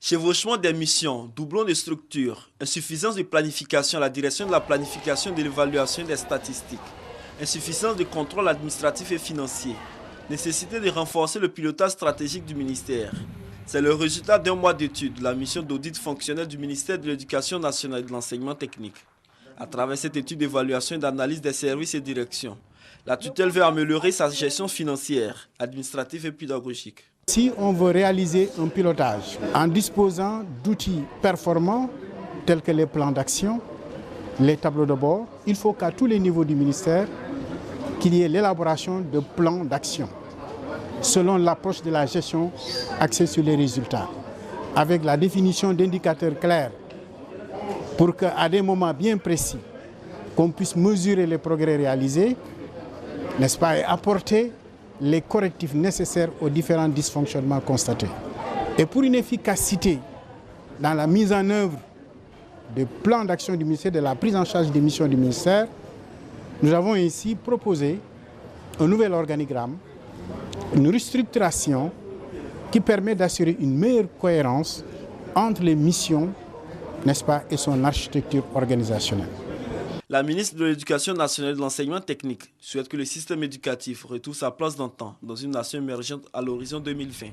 Chevauchement des missions, doublons de structure, insuffisance de planification à la direction de la planification et de l'évaluation des statistiques, insuffisance de contrôle administratif et financier, nécessité de renforcer le pilotage stratégique du ministère. C'est le résultat d'un mois d'études de la mission d'audit fonctionnel du ministère de l'Éducation nationale et de l'enseignement technique. À travers cette étude d'évaluation et d'analyse des services et directions, la tutelle veut améliorer sa gestion financière, administrative et pédagogique. Si on veut réaliser un pilotage en disposant d'outils performants tels que les plans d'action, les tableaux de bord, il faut qu'à tous les niveaux du ministère, qu'il y ait l'élaboration de plans d'action selon l'approche de la gestion axée sur les résultats, avec la définition d'indicateurs clairs pour qu'à des moments bien précis, qu'on puisse mesurer les progrès réalisés, n'est-ce pas, et apporter les correctifs nécessaires aux différents dysfonctionnements constatés. Et pour une efficacité dans la mise en œuvre des plans d'action du ministère, de la prise en charge des missions du ministère, nous avons ici proposé un nouvel organigramme, une restructuration qui permet d'assurer une meilleure cohérence entre les missions, n'est-ce pas, et son architecture organisationnelle. La ministre de l'Éducation nationale et de l'enseignement technique souhaite que le système éducatif retrouve sa place d'antan dans une nation émergente à l'horizon 2020.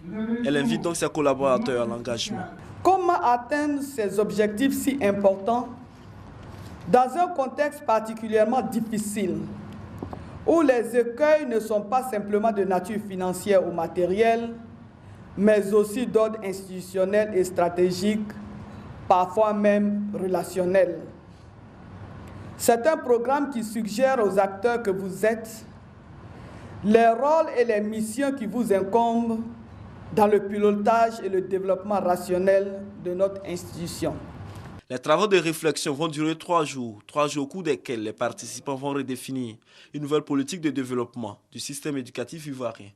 Elle invite donc ses collaborateurs à l'engagement. Comment atteindre ces objectifs si importants dans un contexte particulièrement difficile où les écueils ne sont pas simplement de nature financière ou matérielle, mais aussi d'ordre institutionnel et stratégique, parfois même relationnel. C'est un programme qui suggère aux acteurs que vous êtes les rôles et les missions qui vous incombent dans le pilotage et le développement rationnel de notre institution. Les travaux de réflexion vont durer 3 jours au cours desquels les participants vont redéfinir une nouvelle politique de développement du système éducatif ivoirien.